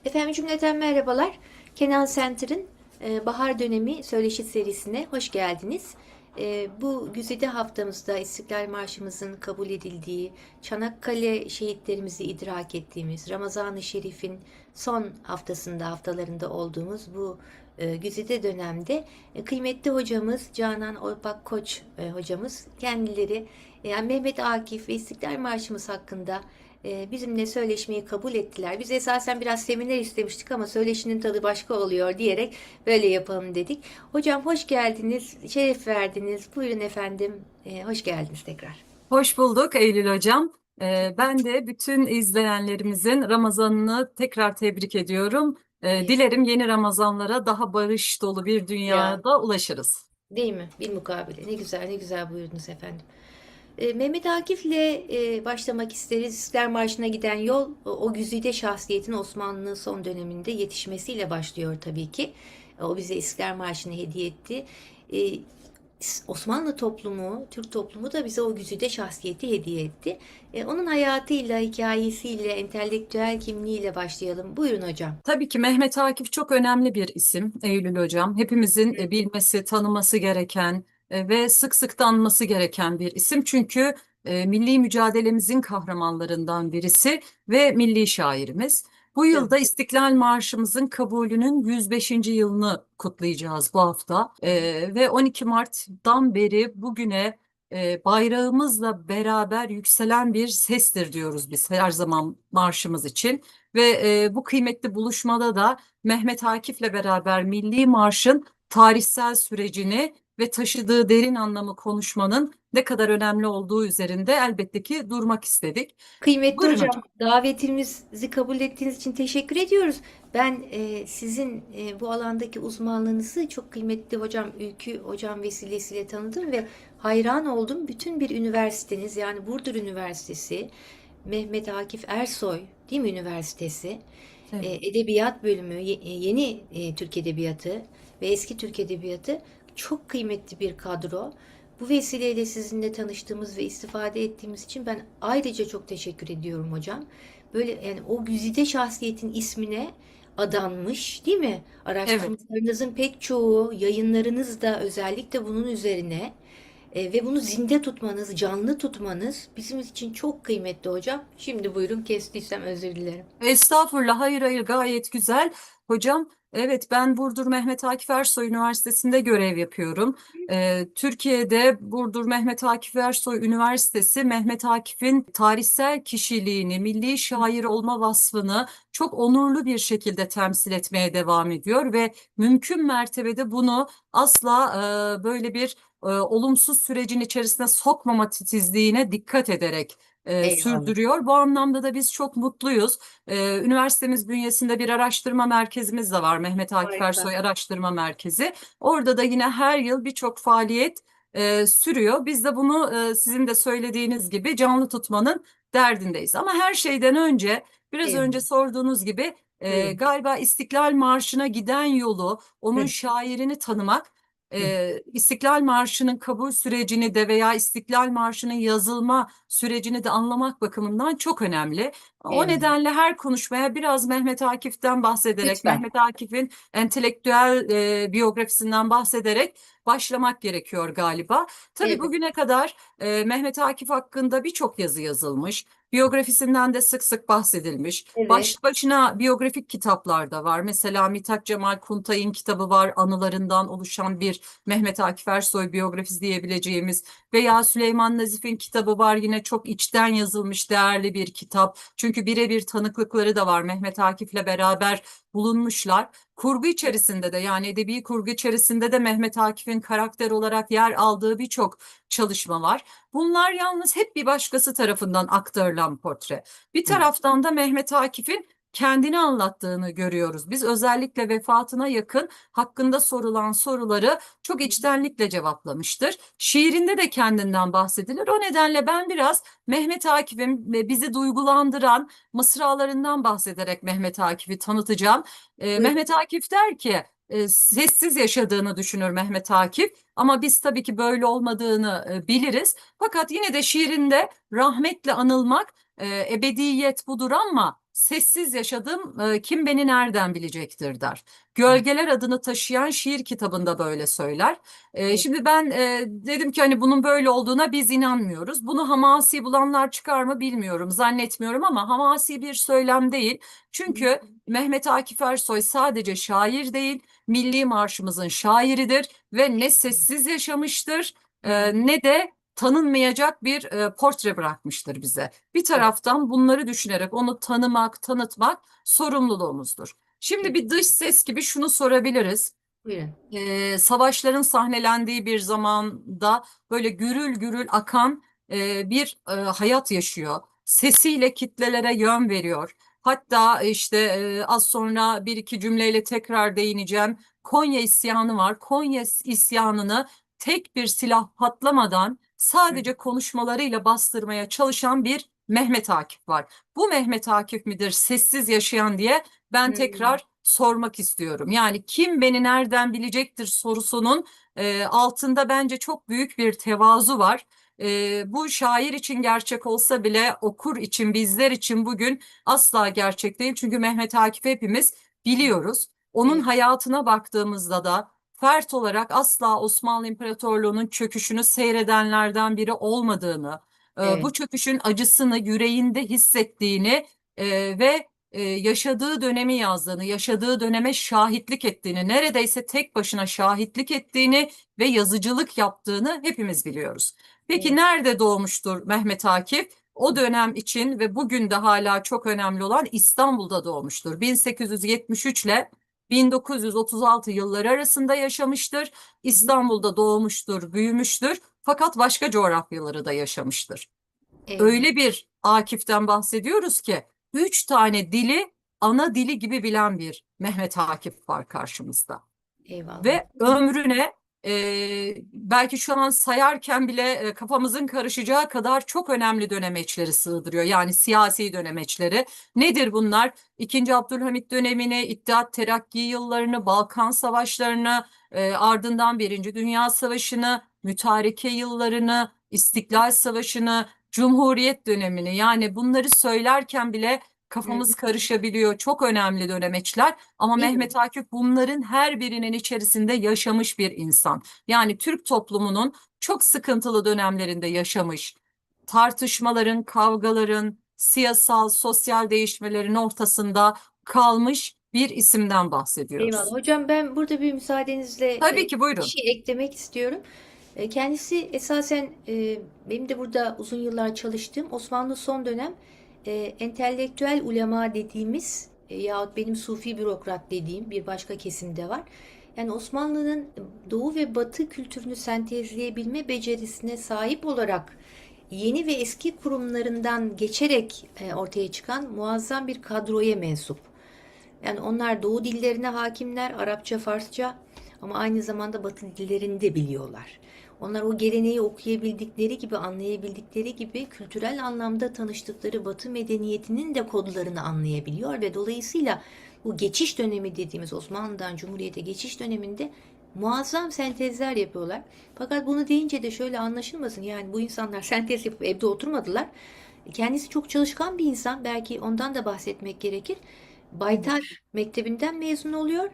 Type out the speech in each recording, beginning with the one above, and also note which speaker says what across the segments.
Speaker 1: Efendim cümleten merhabalar. Kenan Center'ın Bahar Dönemi Söyleşi serisine hoş geldiniz. Bu güzide haftamızda İstiklal Marşımızın kabul edildiği, Çanakkale şehitlerimizi idrak ettiğimiz, Ramazan-ı Şerif'in son haftalarında olduğumuz bu güzide dönemde kıymetli hocamız Canan Orpak Koç hocamız kendileri yani Mehmet Akif ve İstiklal Marşımız hakkında bizimle söyleşmeyi kabul ettiler. Biz esasen biraz seminer istemiştik ama söyleşinin tadı başka oluyor diyerek böyle yapalım dedik. Hocam hoş geldiniz, şeref verdiniz. Buyurun efendim, hoş geldiniz tekrar.
Speaker 2: Hoş bulduk Eylül Hocam. Ben de bütün izleyenlerimizin Ramazan'ını tekrar tebrik ediyorum.
Speaker 1: Evet.
Speaker 2: Dilerim yeni Ramazanlara daha barış dolu bir
Speaker 1: Ya,
Speaker 2: dünyada ulaşırız.
Speaker 1: değil mi? Bir mukabele. Ne güzel, ne güzel buyurdunuz efendim. Mehmet Akif'le başlamak isteriz. İstiklal Marşı'na giden yol o güzide şahsiyetin Osmanlı son döneminde yetişmesiyle başlıyor tabii ki. O bize İstiklal Marşı'nı hediye etti. E, Osmanlı toplumu, Türk toplumu da bize o güzide şahsiyeti hediye etti. Onun hayatıyla, hikayesiyle, entelektüel kimliğiyle başlayalım. Buyurun hocam.
Speaker 2: Tabii ki Mehmet Akif çok önemli bir isim Eylül Hocam. Hepimizin bilmesi, tanıması gereken ve sık sık da anması gereken bir isim. Çünkü milli mücadelemizin kahramanlarından birisi ve milli şairimiz. Bu
Speaker 1: Tabii.
Speaker 2: yılda İstiklal Marşımızın kabulünün 105. yılını kutlayacağız bu hafta. Ve 12 Mart'tan beri bugüne bayrağımızla beraber yükselen bir sestir diyoruz biz her zaman marşımız için. Ve bu kıymetli buluşmada da Mehmet Akif'le beraber Milli Marş'ın tarihsel sürecini ve taşıdığı derin anlamı konuşmanın ne kadar önemli olduğu üzerinde elbette ki durmak istedik.
Speaker 1: Kıymetli
Speaker 2: Buyurun
Speaker 1: hocam,
Speaker 2: hocam.
Speaker 1: davetimizi kabul ettiğiniz için teşekkür ediyoruz. Ben sizin bu alandaki uzmanlığınızı çok kıymetli hocam Ülkü hocam vesilesiyle tanıdım ve hayran oldum. Bütün bir üniversiteniz yani Burdur Üniversitesi, Mehmet Akif Ersoy değil mi üniversitesi,
Speaker 2: Evet.
Speaker 1: Edebiyat bölümü, yeni Türk Edebiyatı ve eski Türk Edebiyatı çok kıymetli bir kadro. Bu vesileyle sizinle tanıştığımız ve istifade ettiğimiz için ben ayrıca çok teşekkür ediyorum hocam. Böyle yani o güzide şahsiyetin ismine adanmış, değil mi?
Speaker 2: Evet.
Speaker 1: Araştırmalarınızın pek çoğu, yayınlarınız da özellikle bunun üzerine ve bunu zinde tutmanız, canlı tutmanız bizim için çok kıymetli hocam. Şimdi buyurun kestiysem özür dilerim.
Speaker 2: Estağfurullah, hayır hayır, gayet güzel. Hocam, evet, ben Burdur Mehmet Akif Ersoy Üniversitesi'nde görev yapıyorum. Türkiye'de Burdur Mehmet Akif Ersoy Üniversitesi Mehmet Akif'in tarihsel kişiliğini, milli şair olma vasfını çok onurlu bir şekilde temsil etmeye devam ediyor ve mümkün mertebede bunu asla böyle bir olumsuz sürecin içerisine sokmama titizliğine dikkat ederek
Speaker 1: Eyvallah.
Speaker 2: sürdürüyor. Bu anlamda da biz çok mutluyuz. Üniversitemiz bünyesinde bir araştırma merkezimiz de var. Mehmet Akif
Speaker 1: Harika.
Speaker 2: Ersoy Araştırma Merkezi. Orada da yine her yıl birçok faaliyet sürüyor. Biz de bunu sizin de söylediğiniz gibi canlı tutmanın derdindeyiz. Ama her şeyden önce biraz önce
Speaker 1: Eyvallah.
Speaker 2: sorduğunuz gibi
Speaker 1: Buyurun.
Speaker 2: galiba İstiklal Marşı'na giden yolu, onun
Speaker 1: Hı,
Speaker 2: şairini tanımak,
Speaker 1: hı.
Speaker 2: İstiklal Marşı'nın kabul sürecini de veya İstiklal Marşı'nın yazılma sürecini de anlamak bakımından çok önemli. O
Speaker 1: Eyvallah.
Speaker 2: nedenle her konuşmaya biraz Mehmet Akif'ten bahsederek,
Speaker 1: Lütfen.
Speaker 2: Mehmet Akif'in entelektüel biyografisinden bahsederek başlamak gerekiyor galiba. Tabii
Speaker 1: Evet.
Speaker 2: bugüne kadar Mehmet Akif hakkında birçok yazı yazılmış. Biyografisinden de sık sık bahsedilmiş.
Speaker 1: Evet.
Speaker 2: Başlı başına biyografik kitaplar da var. Mesela Mithat Cemal Kuntay'ın kitabı var. Anılarından oluşan bir Mehmet Akif Ersoy biyografisi diyebileceğimiz veya Süleyman Nazif'in kitabı var. Yine çok içten yazılmış değerli bir kitap. Çünkü birebir tanıklıkları da var. Mehmet Akif'le beraber bulunmuşlar. Kurgu içerisinde de yani edebi kurgu içerisinde de Mehmet Akif'in karakter olarak yer aldığı birçok çalışma var. Bunlar yalnız hep bir başkası tarafından aktarılan portre. Bir
Speaker 1: Hı.
Speaker 2: taraftan da Mehmet Akif'in kendini anlattığını görüyoruz. Biz özellikle vefatına yakın hakkında sorulan soruları çok içtenlikle cevaplamıştır. Şiirinde de kendinden bahsedilir. O nedenle ben biraz Mehmet Akif'in bizi duygulandıran mısralarından bahsederek Mehmet Akif'i tanıtacağım.
Speaker 1: Buyurun.
Speaker 2: Mehmet Akif der ki sessiz yaşadığını düşünür Mehmet Akif ama biz tabii ki böyle olmadığını biliriz. Fakat yine de şiirinde rahmetle anılmak ebediyet budur ama sessiz yaşadım, kim beni nereden bilecektir der. Gölgeler adını taşıyan şiir kitabında böyle söyler.
Speaker 1: Evet.
Speaker 2: Şimdi ben dedim ki hani bunun böyle olduğuna biz inanmıyoruz. Bunu hamasi bulanlar çıkar mı bilmiyorum, zannetmiyorum ama hamasi bir söylem değil. Çünkü Mehmet Akif Ersoy sadece şair değil, Milli Marşımızın şairidir ve ne sessiz yaşamıştır ne de tanınmayacak bir portre bırakmıştır bize. Bir
Speaker 1: Evet.
Speaker 2: taraftan bunları düşünerek onu tanımak, tanıtmak sorumluluğumuzdur. Şimdi bir dış ses gibi şunu sorabiliriz.
Speaker 1: Buyurun.
Speaker 2: Savaşların sahnelendiği bir zamanda böyle gürül gürül akan bir hayat yaşıyor. Sesiyle kitlelere yön veriyor. Hatta işte az sonra bir iki cümleyle tekrar değineceğim. Konya isyanı var. Konya isyanını tek bir silah patlamadan sadece konuşmalarıyla bastırmaya çalışan bir Mehmet Akif var. Bu Mehmet Akif midir sessiz yaşayan diye ben
Speaker 1: Hmm.
Speaker 2: tekrar sormak istiyorum. Yani kim beni nereden bilecektir sorusunun altında bence çok büyük bir tevazu var. Bu şair için gerçek olsa bile okur için, bizler için bugün asla gerçek değil. Çünkü Mehmet Akif hepimiz biliyoruz. Onun
Speaker 1: Evet.
Speaker 2: hayatına baktığımızda da fert olarak asla Osmanlı İmparatorluğu'nun çöküşünü seyredenlerden biri olmadığını,
Speaker 1: Evet.
Speaker 2: bu çöküşün acısını yüreğinde hissettiğini ve yaşadığı dönemi yazdığını, yaşadığı döneme şahitlik ettiğini, neredeyse tek başına şahitlik ettiğini ve yazıcılık yaptığını hepimiz biliyoruz. Peki
Speaker 1: Evet.
Speaker 2: nerede doğmuştur Mehmet Akif? O dönem için ve bugün de hala çok önemli olan İstanbul'da doğmuştur. 1873 ile 1936 yılları arasında yaşamıştır.
Speaker 1: Hı hı.
Speaker 2: İstanbul'da doğmuştur, büyümüştür. Fakat başka coğrafyaları da yaşamıştır.
Speaker 1: Eyvallah.
Speaker 2: Öyle bir Akif'ten bahsediyoruz ki üç tane dili ana dili gibi bilen bir Mehmet Akif var karşımızda.
Speaker 1: Eyvallah.
Speaker 2: Ve ömrüne belki şu an sayarken bile kafamızın karışacağı kadar çok önemli dönemeçleri sığdırıyor. Yani siyasi dönemeçleri. Nedir bunlar? İkinci Abdülhamit dönemini, İttihat Terakki yıllarını, Balkan Savaşlarını, ardından Birinci Dünya Savaşı'nı, mütareke yıllarını, İstiklal Savaşı'nı, Cumhuriyet dönemini. Yani bunları söylerken bile
Speaker 1: Hı hı.
Speaker 2: kafamız karışabiliyor. Çok önemli dönemeçler. Ama
Speaker 1: Değil mi?
Speaker 2: Mehmet Akif bunların her birinin içerisinde yaşamış bir insan. Yani Türk toplumunun çok sıkıntılı dönemlerinde yaşamış, tartışmaların, kavgaların, siyasal, sosyal değişmelerin ortasında kalmış bir isimden
Speaker 1: Eyvallah.
Speaker 2: bahsediyoruz.
Speaker 1: Hocam ben burada bir müsaadenizle
Speaker 2: Tabii ki
Speaker 1: bir
Speaker 2: buyurun.
Speaker 1: şey eklemek istiyorum. Kendisi esasen benim de burada uzun yıllar çalıştığım Osmanlı son dönem entelektüel ulema dediğimiz yahut benim sufi bürokrat dediğim bir başka kesimde var. Yani Osmanlı'nın doğu ve batı kültürünü sentezleyebilme becerisine sahip olarak yeni ve eski kurumlarından geçerek ortaya çıkan muazzam bir kadroya mensup. Yani onlar Doğu dillerine hakimler, Arapça, Farsça ama aynı zamanda Batı dillerini de biliyorlar. Onlar o geleneği okuyabildikleri gibi, anlayabildikleri gibi kültürel anlamda tanıştıkları Batı medeniyetinin de kodlarını anlayabiliyor ve dolayısıyla bu geçiş dönemi dediğimiz Osmanlı'dan Cumhuriyet'e geçiş döneminde muazzam sentezler yapıyorlar. Fakat bunu deyince de şöyle anlaşılmasın. Yani bu insanlar sentez yapıp evde oturmadılar. Kendisi çok çalışkan bir insan. Belki ondan da bahsetmek gerekir.
Speaker 2: Evet.
Speaker 1: Baytar Mektebi'nden mezun oluyor.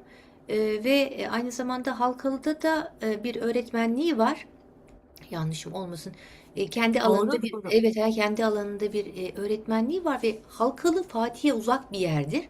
Speaker 1: Ve aynı zamanda Halkalı'da da bir öğretmenliği var. Yanlışım olmasın. Kendi alanında
Speaker 2: Doğru,
Speaker 1: bir
Speaker 2: doğru.
Speaker 1: evet kendi alanında bir öğretmenliği var ve Halkalı Fatih'e uzak bir yerdir.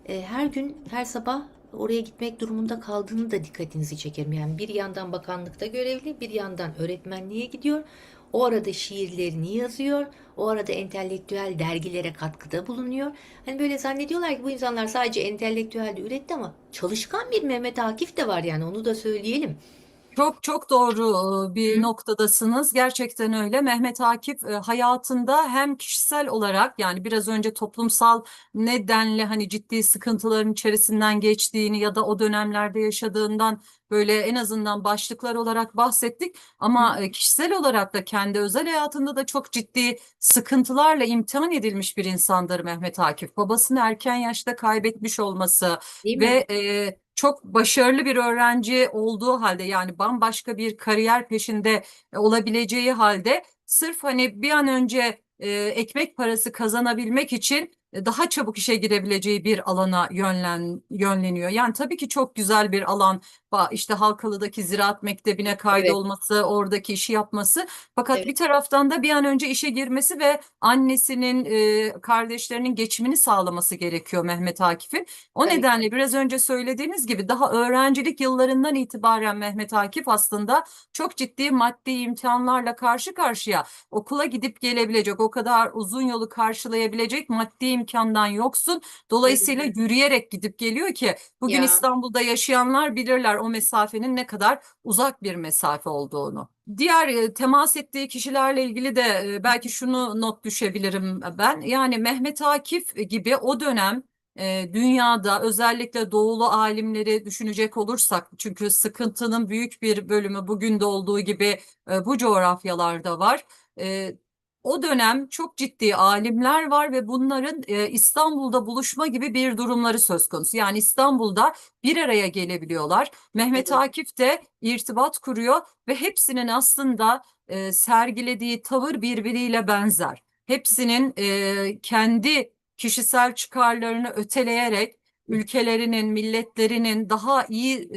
Speaker 1: Her gün her sabah oraya gitmek durumunda kaldığını da dikkatinizi çekerim. Yani bir yandan bakanlıkta görevli, bir yandan öğretmenliğe gidiyor. O arada şiirlerini yazıyor. O arada entelektüel dergilere katkıda bulunuyor. Hani böyle zannediyorlar ki bu insanlar sadece entelektüel de üretti ama çalışkan bir Mehmet Akif de var yani onu da söyleyelim.
Speaker 2: Çok çok doğru bir
Speaker 1: Hı
Speaker 2: noktadasınız. Gerçekten öyle. Mehmet Akif hayatında hem kişisel olarak yani biraz önce toplumsal nedenle hani ciddi sıkıntıların içerisinden geçtiğini ya da o dönemlerde yaşadığından böyle en azından başlıklar olarak bahsettik.
Speaker 1: hı.
Speaker 2: Ama kişisel olarak da kendi özel hayatında da çok ciddi sıkıntılarla imtihan edilmiş bir insandır Mehmet Akif. Babasını erken yaşta kaybetmiş olması
Speaker 1: Değil mi?
Speaker 2: ve çok başarılı bir öğrenci olduğu halde yani bambaşka bir kariyer peşinde olabileceği halde sırf hani bir an önce ekmek parası kazanabilmek için daha çabuk işe girebileceği bir alana yönleniyor. Yani tabii ki çok güzel bir alan. İşte Halkalı'daki Ziraat Mektebi'ne
Speaker 1: Evet,
Speaker 2: kaydolması, oradaki işi yapması. Fakat
Speaker 1: evet,
Speaker 2: bir taraftan da bir an önce işe girmesi ve annesinin, kardeşlerinin geçimini sağlaması gerekiyor Mehmet Akif'in. O
Speaker 1: tabii.
Speaker 2: nedenle biraz önce söylediğiniz gibi daha öğrencilik yıllarından itibaren Mehmet Akif aslında çok ciddi maddi imkanlarla karşı karşıya, okula gidip gelebilecek, o kadar uzun yolu karşılayabilecek maddi imkandan yoksun.
Speaker 1: Hı
Speaker 2: Dolayısıyla
Speaker 1: hı.
Speaker 2: yürüyerek gidip geliyor ki bugün
Speaker 1: Ya,
Speaker 2: İstanbul'da yaşayanlar bilirler o mesafenin ne kadar uzak bir mesafe olduğunu. Diğer temas ettiği kişilerle ilgili de belki şunu not düşebilirim ben. Yani Mehmet Akif gibi o dönem dünyada özellikle doğulu alimleri düşünecek olursak, çünkü sıkıntının büyük bir bölümü bugün de olduğu gibi bu coğrafyalarda var. E, O dönem çok ciddi alimler var ve bunların İstanbul'da buluşma gibi bir durumları söz konusu. Yani İstanbul'da bir araya gelebiliyorlar. Mehmet
Speaker 1: evet.
Speaker 2: Akif de irtibat kuruyor ve hepsinin aslında sergilediği tavır birbiriyle benzer. Hepsinin kendi kişisel çıkarlarını öteleyerek ülkelerinin, milletlerinin daha iyi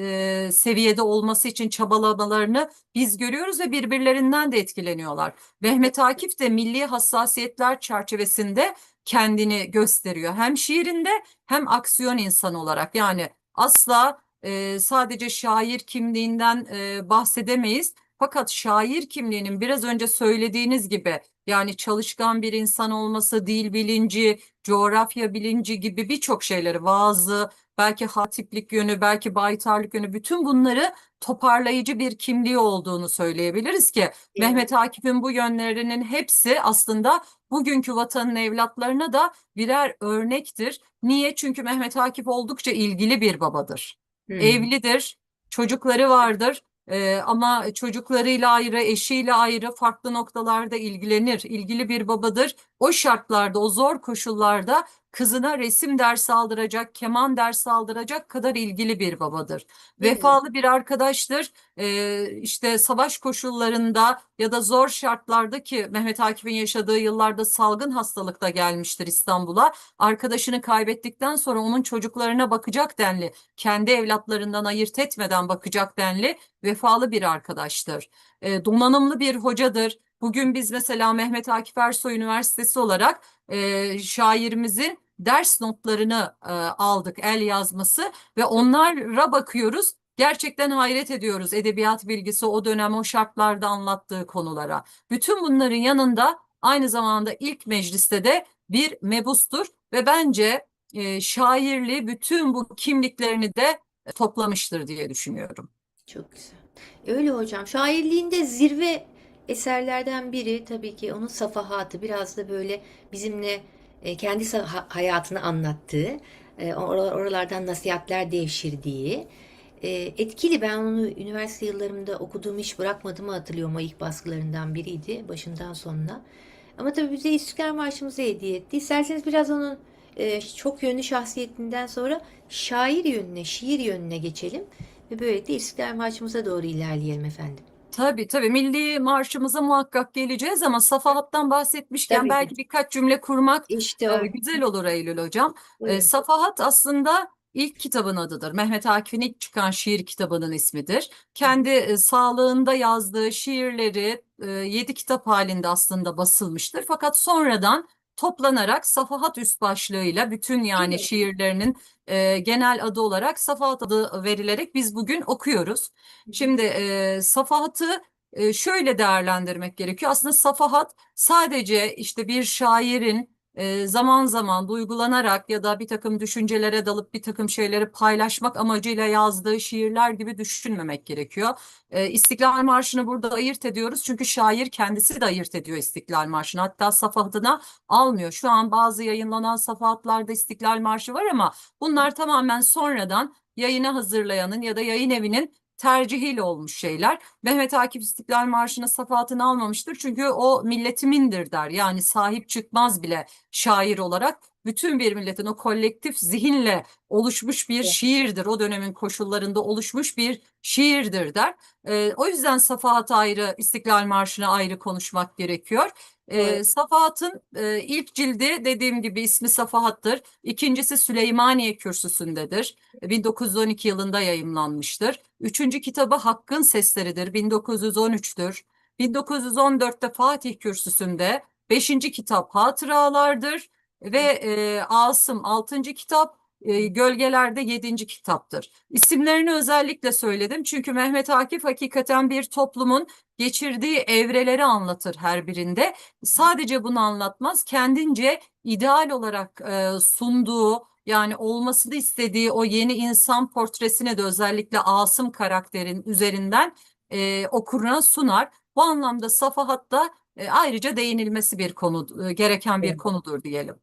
Speaker 2: seviyede olması için çabalamalarını biz görüyoruz ve birbirlerinden de etkileniyorlar. Mehmet Akif de milli hassasiyetler çerçevesinde kendini gösteriyor. Hem şiirinde hem aksiyon insanı olarak. Yani asla sadece şair kimliğinden bahsedemeyiz. Fakat şair kimliğinin biraz önce söylediğiniz gibi, yani çalışkan bir insan olması, dil bilinci, coğrafya bilinci gibi birçok şeyleri, vaazı, belki hatiplik yönü, belki baytarlık yönü, bütün bunları toparlayıcı bir kimliği olduğunu söyleyebiliriz ki
Speaker 1: Ya,
Speaker 2: Mehmet Akif'in bu yönlerinin hepsi aslında bugünkü vatanın evlatlarına da birer örnektir. Niye? Çünkü Mehmet Akif oldukça ilgili bir babadır.
Speaker 1: hmm,
Speaker 2: Evlidir, çocukları vardır. Ama çocuklarıyla ayrı, eşiyle ayrı farklı noktalarda ilgilenir. İlgili bir babadır. O şartlarda, o zor koşullarda kızına resim dersi aldıracak, keman dersi aldıracak kadar ilgili bir babadır.
Speaker 1: değil mi?
Speaker 2: Vefalı bir arkadaştır. İşte savaş koşullarında ya da zor şartlarda, ki Mehmet Akif'in yaşadığı yıllarda salgın hastalıkta gelmiştir İstanbul'a. Arkadaşını kaybettikten sonra onun çocuklarına bakacak denli, kendi evlatlarından ayırt etmeden bakacak denli vefalı bir arkadaştır. Donanımlı bir hocadır. Bugün biz mesela Mehmet Akif Ersoy Üniversitesi olarak şairimizin ders notlarını aldık, el yazması, ve onlara bakıyoruz. Gerçekten hayret ediyoruz edebiyat bilgisi, o dönem o şartlarda anlattığı konulara. Bütün bunların yanında aynı zamanda ilk mecliste de bir mebustur ve bence şairliği bütün bu kimliklerini de toplamıştır diye düşünüyorum.
Speaker 1: Çok güzel. Öyle hocam. Şairliğinde zirve eserlerden biri tabii ki onun Safahatı. Biraz da böyle bizimle kendi hayatını anlattığı, oralardan nasihatler devşirdiği. Etkili. Ben onu üniversite yıllarımda okuduğum, hiç bırakmadığımı hatırlıyorum. O ilk baskılarından biriydi başından sonuna. Ama tabii bize İstiklal Marşımızı hediye etti. İsterseniz biraz onun çok yönlü şahsiyetinden sonra şair yönüne, şiir yönüne geçelim. Ve böylelikle İstiklal Marşımıza doğru ilerleyelim efendim.
Speaker 2: Tabii tabii, milli marşımıza muhakkak geleceğiz ama Safahat'tan bahsetmişken
Speaker 1: Tabii ki.
Speaker 2: belki birkaç cümle kurmak
Speaker 1: İşte o.
Speaker 2: güzel olur Eylül Hocam.
Speaker 1: Buyurun.
Speaker 2: Safahat aslında ilk kitabın adıdır. Mehmet Akif'in ilk çıkan şiir kitabının ismidir. Kendi sağlığında yazdığı şiirleri 7 kitap halinde aslında basılmıştır. Fakat sonradan toplanarak Safahat üst başlığıyla bütün, yani
Speaker 1: Evet.
Speaker 2: şiirlerinin genel adı olarak Safahat adı verilerek biz bugün okuyoruz. Şimdi safahatı şöyle değerlendirmek gerekiyor. Aslında safahat sadece işte bir şairin zaman zaman duygulanarak ya da bir takım düşüncelere dalıp bir takım şeyleri paylaşmak amacıyla yazdığı şiirler gibi düşünmemek gerekiyor. İstiklal Marşı'nı burada ayırt ediyoruz çünkü şair kendisi de ayırt ediyor İstiklal Marşı'nı. Hatta safahatına almıyor. Şu an bazı yayınlanan safahatlarda İstiklal Marşı var ama bunlar tamamen sonradan yayına hazırlayanın ya da yayın evinin tercihiyle olmuş şeyler. Mehmet Akif İstiklal Marşı'nın safahatını almamıştır. Çünkü o milletimindir der. Yani sahip çıkmaz bile şair olarak. Bütün bir milletin o kolektif zihinle oluşmuş bir şiirdir. O dönemin koşullarında oluşmuş bir şiirdir der. O yüzden safahat ayrı, İstiklal Marşı'na ayrı konuşmak gerekiyor.
Speaker 1: Doğru.
Speaker 2: Safahat'ın ilk cildi dediğim gibi ismi Safahat'tır. İkincisi Süleymaniye Kürsüsü'ndedir. 1912 yılında yayımlanmıştır. Üçüncü kitabı Hakkın Sesleridir. 1913'tür. 1914'te Fatih Kürsüsü'nde. Beşinci kitap Hatıralardır. Ve Asım altıncı kitap. Gölgeler'de yedinci kitaptır. İsimlerini özellikle söyledim çünkü Mehmet Akif hakikaten bir toplumun geçirdiği evreleri anlatır her birinde. Sadece bunu anlatmaz, kendince ideal olarak sunduğu yani olmasını istediği o yeni insan portresine de özellikle Asım karakterin üzerinden okuruna sunar. Bu anlamda Safahat'ta ayrıca değinilmesi bir konu, gereken bir
Speaker 1: Evet.
Speaker 2: konudur diyelim.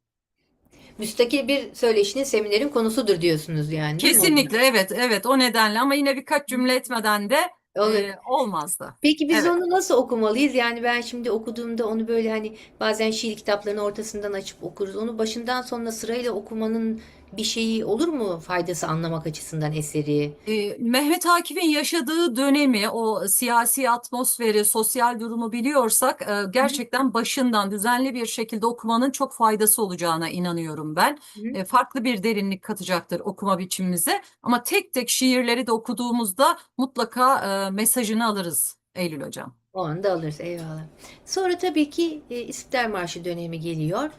Speaker 1: Müstakil bir söyleşinin seminerin konusudur diyorsunuz yani, değil mi hocam?
Speaker 2: Kesinlikle evet evet o nedenle ama yine birkaç cümle etmeden de
Speaker 1: Olur.
Speaker 2: olmazdı.
Speaker 1: Peki biz
Speaker 2: Evet.
Speaker 1: onu nasıl okumalıyız? Yani ben şimdi okuduğumda onu böyle hani bazen şiir kitaplarını ortasından açıp okuruz. Onu başından sonuna sırayla okumanın bir şeyi olur mu, faydası anlamak açısından eseri?
Speaker 2: Mehmet Akif'in yaşadığı dönemi, o siyasi atmosferi, sosyal durumu biliyorsak
Speaker 1: Hı hı.
Speaker 2: gerçekten başından düzenli bir şekilde okumanın çok faydası olacağına inanıyorum ben.
Speaker 1: Hı.
Speaker 2: Farklı bir derinlik katacaktır okuma biçimimize ama tek tek şiirleri de okuduğumuzda mutlaka mesajını alırız Eylül Hocam.
Speaker 1: O anda alırız, eyvallah. Sonra tabii ki İstiklal Marşı dönemi geliyor.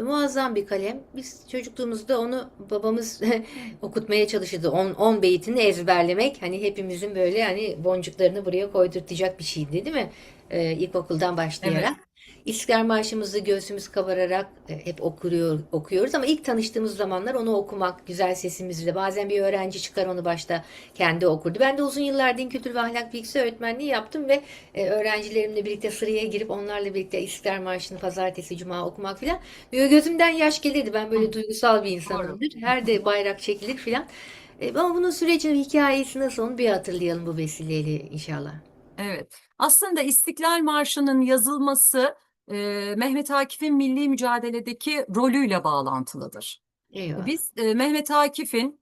Speaker 1: Muazzam bir kalem. Biz çocukluğumuzda onu babamız okutmaya çalışırdı. 10 beytini ezberlemek hani hepimizin böyle hani boncuklarını buraya koydurtacak bir şeydi, değil mi? İlkokuldan
Speaker 2: Evet.
Speaker 1: başlayarak. İstiklal Marşımızı göğsümüz kabararak hep okuyoruz ama ilk tanıştığımız zamanlar onu okumak güzel sesimizle, bazen bir öğrenci çıkar onu başta kendi okurdu. Ben de uzun yıllar din kültür ve ahlak bilgisi öğretmenliği yaptım ve öğrencilerimle birlikte sıraya girip onlarla birlikte İstiklal Marşı'nı pazartesi, cuma okumak filan. Gözümden yaş gelirdi. Ben
Speaker 2: Hı,
Speaker 1: böyle duygusal bir
Speaker 2: doğru.
Speaker 1: insanımdır. Her de bayrak çekilir filan. Ama bunun sürecinin hikayesi nasıl, onu bir hatırlayalım bu vesileyle inşallah.
Speaker 2: Evet. Aslında İstiklal Marşı'nın yazılması Mehmet Akif'in milli mücadeledeki rolüyle bağlantılıdır.
Speaker 1: Eyvallah.
Speaker 2: Biz Mehmet Akif'in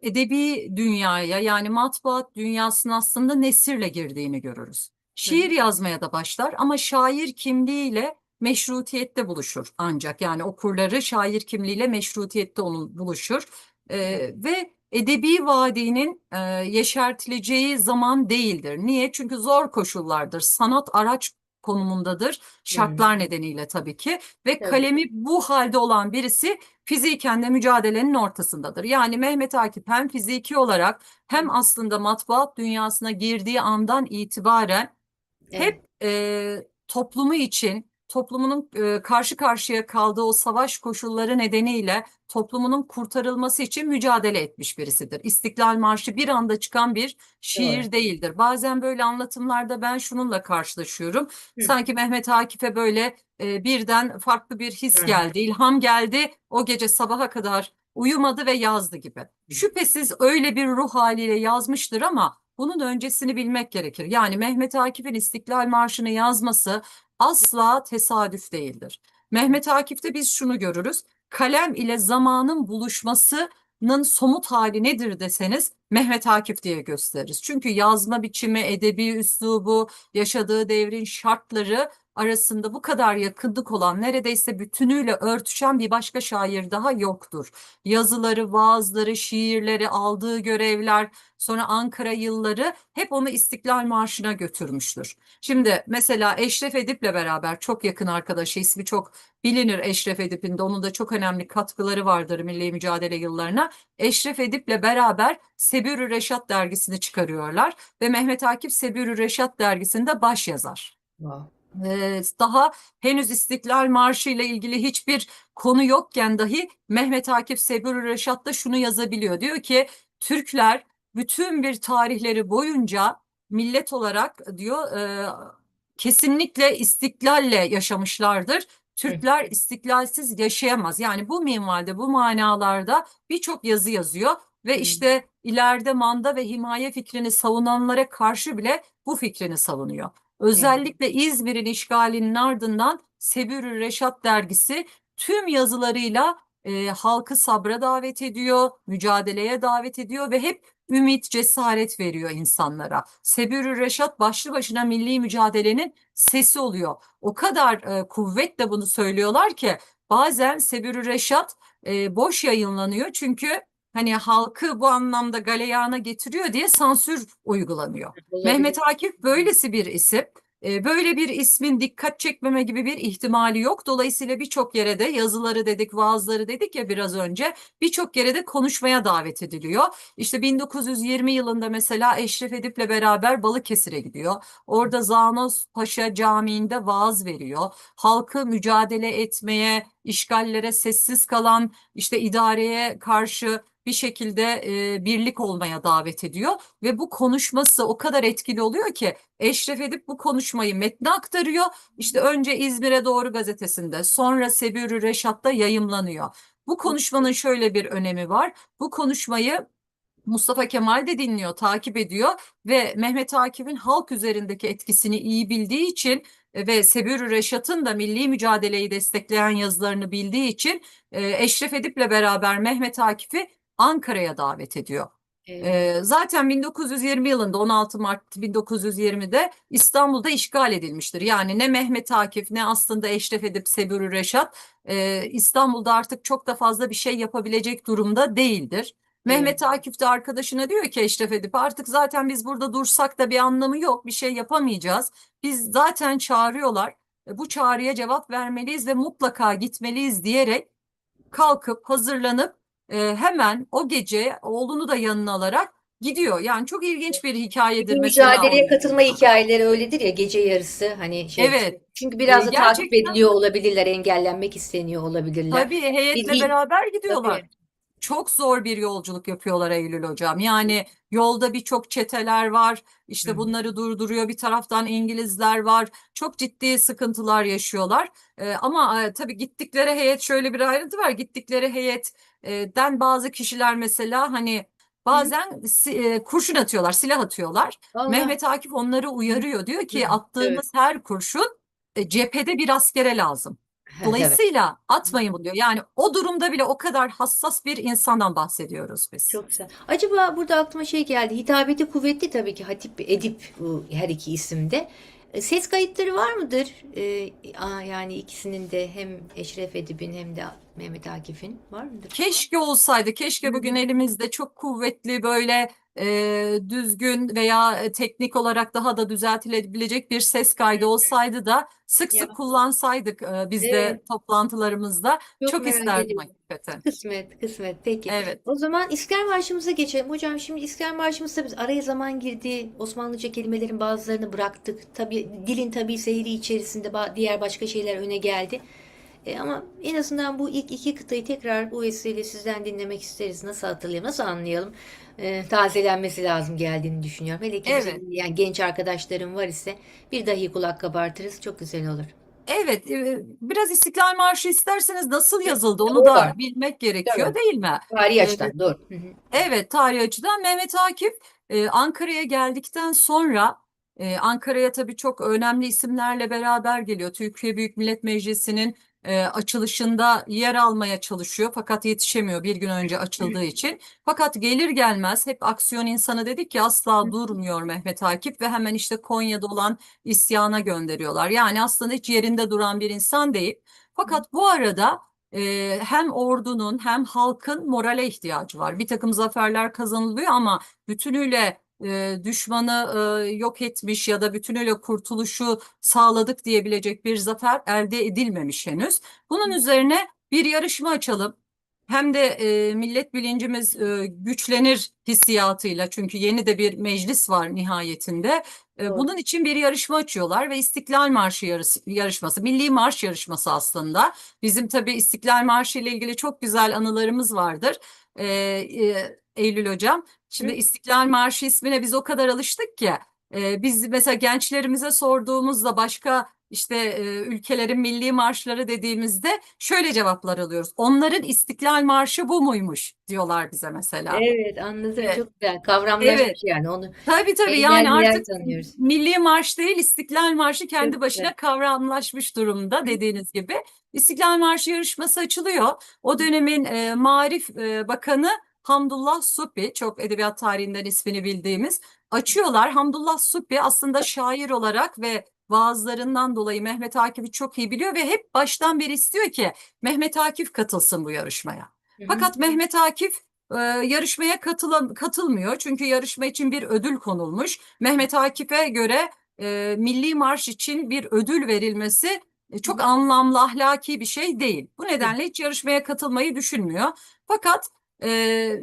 Speaker 2: edebi dünyaya yani matbuat dünyasına aslında nesirle girdiğini görürüz.
Speaker 1: Hı hı.
Speaker 2: Şiir yazmaya da başlar ama şair kimliğiyle meşrutiyette buluşur ancak yani okurları şair kimliğiyle meşrutiyette onun buluşur. Ve edebi vadinin yeşertileceği zaman değildir. Niye? Çünkü zor koşullardır. Sanat araç konumundadır.
Speaker 1: Hı.
Speaker 2: Şartlar nedeniyle tabii ki ve
Speaker 1: Tabii.
Speaker 2: kalemi bu halde olan birisi fiziken de mücadelenin ortasındadır. Yani Mehmet Akif hem fiziki olarak hem aslında matbuat dünyasına girdiği andan itibaren
Speaker 1: Evet.
Speaker 2: hep toplumu için, toplumunun karşı karşıya kaldığı o savaş koşulları nedeniyle toplumunun kurtarılması için mücadele etmiş birisidir. İstiklal Marşı bir anda çıkan bir
Speaker 1: Doğru.
Speaker 2: şiir değildir. Bazen böyle anlatımlarda ben şununla karşılaşıyorum.
Speaker 1: Hı.
Speaker 2: Sanki Mehmet Akif'e böyle birden farklı bir his
Speaker 1: Hı.
Speaker 2: geldi, ilham geldi. O gece sabaha kadar uyumadı ve yazdı gibi. Şüphesiz öyle bir ruh haliyle yazmıştır ama bunun öncesini bilmek gerekir. Yani Mehmet Akif'in İstiklal Marşı'nı yazması asla tesadüf değildir. Mehmet Akif'te biz şunu görürüz. Kalem ile zamanın buluşmasının somut hali nedir deseniz Mehmet Akif diye gösteririz. Çünkü yazma biçimi, edebi üslubu, yaşadığı devrin şartları arasında bu kadar yakınlık olan neredeyse bütünüyle örtüşen bir başka şair daha yoktur. Yazıları, vaazları, şiirleri, aldığı görevler, sonra Ankara yılları hep onu İstiklal Marşı'na götürmüştür. Şimdi mesela Eşref Edip'le beraber çok yakın arkadaşı, ismi çok bilinir Eşref Edip'in de onun da çok önemli katkıları vardır milli mücadele yıllarına. Eşref Edip'le beraber Sebür-ü Reşat dergisini çıkarıyorlar ve Mehmet Akif Sebür-ü Reşat dergisinde baş yazar.
Speaker 1: Wow.
Speaker 2: Daha henüz İstiklal Marşı ile ilgili hiçbir konu yokken dahi Mehmet Akif Sebur Reşat da şunu yazabiliyor. Diyor ki Türkler bütün bir tarihleri boyunca millet olarak diyor kesinlikle istiklalle yaşamışlardır.
Speaker 1: Hı.
Speaker 2: Türkler istiklalsiz yaşayamaz. Yani bu minvalde, bu manalarda birçok yazı yazıyor ve
Speaker 1: Hı.
Speaker 2: işte ileride manda ve himaye fikrini savunanlara karşı bile bu fikrini savunuyor.
Speaker 1: Evet.
Speaker 2: Özellikle İzmir'in işgalinin ardından Sebür-ü Reşat dergisi tüm yazılarıyla halkı sabra davet ediyor, mücadeleye davet ediyor ve hep ümit, cesaret veriyor insanlara. Sebürü Reşat başlı başına milli mücadelenin sesi oluyor. O kadar kuvvetle bunu söylüyorlar ki bazen Sebürü Reşat boş yayınlanıyor çünkü hani halkı bu anlamda galeyana getiriyor diye sansür uygulanıyor.
Speaker 1: Olabilir.
Speaker 2: Mehmet Akif böylesi bir isim. Böyle bir ismin dikkat çekmeme gibi bir ihtimali yok. Dolayısıyla birçok yere de yazıları dedik, vaazları dedik ya biraz önce, birçok yere de konuşmaya davet ediliyor. İşte 1920 yılında mesela Eşref Edip'le beraber Balıkesir'e gidiyor. Orada Zanos Paşa Camii'nde vaaz veriyor. Halkı mücadele etmeye, işgallere sessiz kalan işte idareye karşı bir şekilde birlik olmaya davet ediyor ve bu konuşması o kadar etkili oluyor ki Eşref Edip bu konuşmayı metne aktarıyor. İşte önce İzmir'e Doğru gazetesinde, sonra Sebürü Reşat'ta yayımlanıyor. Bu konuşmanın şöyle bir önemi var. Bu konuşmayı Mustafa Kemal de dinliyor, takip ediyor ve Mehmet Akif'in halk üzerindeki etkisini iyi bildiği için ve Sebürü Reşat'ın da milli mücadeleyi destekleyen yazılarını bildiği için Eşref Edip'le beraber Mehmet Akif'i Ankara'ya davet ediyor.
Speaker 1: Evet.
Speaker 2: Zaten 1920 yılında 16 Mart 1920'de İstanbul'da işgal edilmiştir. Yani ne Mehmet Akif ne aslında Eşref Edip Sebürü Reşat İstanbul'da artık çok da fazla bir şey yapabilecek durumda değildir.
Speaker 1: Evet.
Speaker 2: Mehmet Akif de arkadaşına diyor ki Eşref Edip artık zaten biz burada dursak da bir anlamı yok, bir şey yapamayacağız. Biz zaten çağırıyorlar. Bu çağrıya cevap vermeliyiz ve mutlaka gitmeliyiz diyerek kalkıp hazırlanıp hemen o gece oğlunu da yanına alarak gidiyor. Yani çok ilginç bir hikayedir
Speaker 1: Bir
Speaker 2: mesela o
Speaker 1: mücadeleye katılma
Speaker 2: yolculuk.
Speaker 1: hikayeleri öyledir ya, gece yarısı hani şey,
Speaker 2: Evet,
Speaker 1: çünkü biraz da takip
Speaker 2: gerçekten
Speaker 1: ediliyor olabilirler, engellenmek isteniyor olabilirler.
Speaker 2: tabii heyetle
Speaker 1: Bir
Speaker 2: beraber gidiyorlar.
Speaker 1: tabii.
Speaker 2: Çok zor bir yolculuk yapıyorlar Eylül hocam. Yani yolda birçok çeteler var.
Speaker 1: Hı
Speaker 2: İşte
Speaker 1: hı.
Speaker 2: bunları durduruyor. Bir taraftan İngilizler var. Çok ciddi sıkıntılar yaşıyorlar. Ama tabii gittikleri heyet şöyle bir ayrıntı var. Gittikleri heyetten bazı kişiler mesela hani
Speaker 1: Hı.
Speaker 2: bazen kurşun atıyorlar, silah atıyorlar.
Speaker 1: Allah.
Speaker 2: Mehmet Akif onları
Speaker 1: Hı.
Speaker 2: uyarıyor. Diyor
Speaker 1: Hı.
Speaker 2: ki
Speaker 1: Evet.
Speaker 2: attığımız her kurşun cephede bir askere lazım.
Speaker 1: Evet.
Speaker 2: Dolayısıyla atmayın bunu diyor. Yani o durumda bile o kadar hassas bir insandan bahsediyoruz biz.
Speaker 1: Çok güzel. Acaba burada aklıma şey geldi. Hitabeti kuvvetli tabii ki Hatip Edip, bu her iki isimde. Ses kayıtları var mıdır? Yani ikisinin de, hem Eşref Edip'in hem de Mehmet Akif'in var mıdır?
Speaker 2: Keşke olsaydı, keşke bugün elimizde çok kuvvetli böyle düzgün veya teknik olarak daha da düzeltilebilecek bir ses kaydı olsaydı da sık
Speaker 1: Ya,
Speaker 2: sık kullansaydık biz de
Speaker 1: evet.
Speaker 2: toplantılarımızda
Speaker 1: Çok
Speaker 2: çok
Speaker 1: merak
Speaker 2: isterdim
Speaker 1: ediyorum.
Speaker 2: hakikaten.
Speaker 1: Kısmet, kısmet. Peki.
Speaker 2: Evet.
Speaker 1: O zaman İstiklal Marşımıza geçelim. Hocam şimdi İstiklal Marşımızda biz araya zaman girdi. Osmanlıca kelimelerin bazılarını bıraktık. Tabii dilin tabii seyri içerisinde diğer başka şeyler öne geldi. Ama en azından bu ilk iki kıtayı tekrar bu vesileyle sizden dinlemek isteriz. Nasıl hatırlayalım, nasıl anlayalım? Tazelenmesi lazım geldiğini düşünüyorum. Hele ki bizi
Speaker 2: Evet.
Speaker 1: dinleyen genç arkadaşlarım var ise bir dahi kulak kabartırız. Çok güzel olur.
Speaker 2: Evet, biraz İstiklal Marşı isterseniz nasıl yazıldı onu
Speaker 1: O
Speaker 2: da
Speaker 1: var.
Speaker 2: bilmek gerekiyor
Speaker 1: Tabii.
Speaker 2: değil mi?
Speaker 1: Tarihi
Speaker 2: E,
Speaker 1: açıdan doğru. Hı hı.
Speaker 2: Evet, tarih açıdan Mehmet Akif Ankara'ya geldikten sonra Ankara'ya tabii çok önemli isimlerle beraber geliyor. Türkiye Büyük Millet Meclisi'nin açılışında yer almaya çalışıyor fakat yetişemiyor bir gün önce açıldığı için. Fakat gelir gelmez hep aksiyon insanı dedik ki asla durmuyor Mehmet Akif ve hemen işte Konya'da olan isyana gönderiyorlar. Yani aslında hiç yerinde duran bir insan değil. Fakat bu arada hem ordunun hem halkın morale ihtiyacı var. Bir takım zaferler kazanılıyor ama bütünüyle düşmanı yok etmiş ya da bütünüyle kurtuluşu sağladık diyebilecek bir zafer elde edilmemiş henüz. Bunun üzerine bir yarışma açalım. Hem de millet bilincimiz güçlenir hissiyatıyla çünkü yeni de bir meclis var nihayetinde.
Speaker 1: Doğru.
Speaker 2: Bunun için bir yarışma açıyorlar ve İstiklal Marşı yarışması, Milli Marş yarışması aslında. Bizim tabii İstiklal Marşı ile ilgili çok güzel anılarımız vardır. Eylül Hocam. Şimdi
Speaker 1: Hı?
Speaker 2: İstiklal Marşı ismine biz o kadar alıştık ki biz mesela gençlerimize sorduğumuzda başka işte ülkelerin milli marşları dediğimizde şöyle cevaplar alıyoruz. Onların İstiklal Marşı bu muymuş diyorlar bize mesela.
Speaker 1: Evet, anladım.
Speaker 2: E,
Speaker 1: Çok güzel. Kavramlaşmış
Speaker 2: evet.
Speaker 1: yani. Onu
Speaker 2: Tabii yani
Speaker 1: yerliler
Speaker 2: artık
Speaker 1: tanıyoruz.
Speaker 2: Milli Marş değil İstiklal Marşı
Speaker 1: Çok
Speaker 2: kendi
Speaker 1: güzel.
Speaker 2: başına kavramlaşmış durumda dediğiniz gibi. İstiklal Marşı yarışması açılıyor. O dönemin Marif Bakanı Hamdullah Suphi, çok edebiyat tarihinden ismini bildiğimiz, açıyorlar. Hamdullah Suphi aslında şair olarak ve vaazlarından dolayı Mehmet Akif'i çok iyi biliyor ve hep baştan beri istiyor ki Mehmet Akif katılsın bu yarışmaya.
Speaker 1: Hı hı.
Speaker 2: Fakat Mehmet Akif yarışmaya katılmıyor. Çünkü yarışma için bir ödül konulmuş. Mehmet Akif'e göre Milli Marş için bir ödül verilmesi çok anlamlı, ahlaki bir şey değil. Bu nedenle hiç yarışmaya katılmayı düşünmüyor. Fakat e,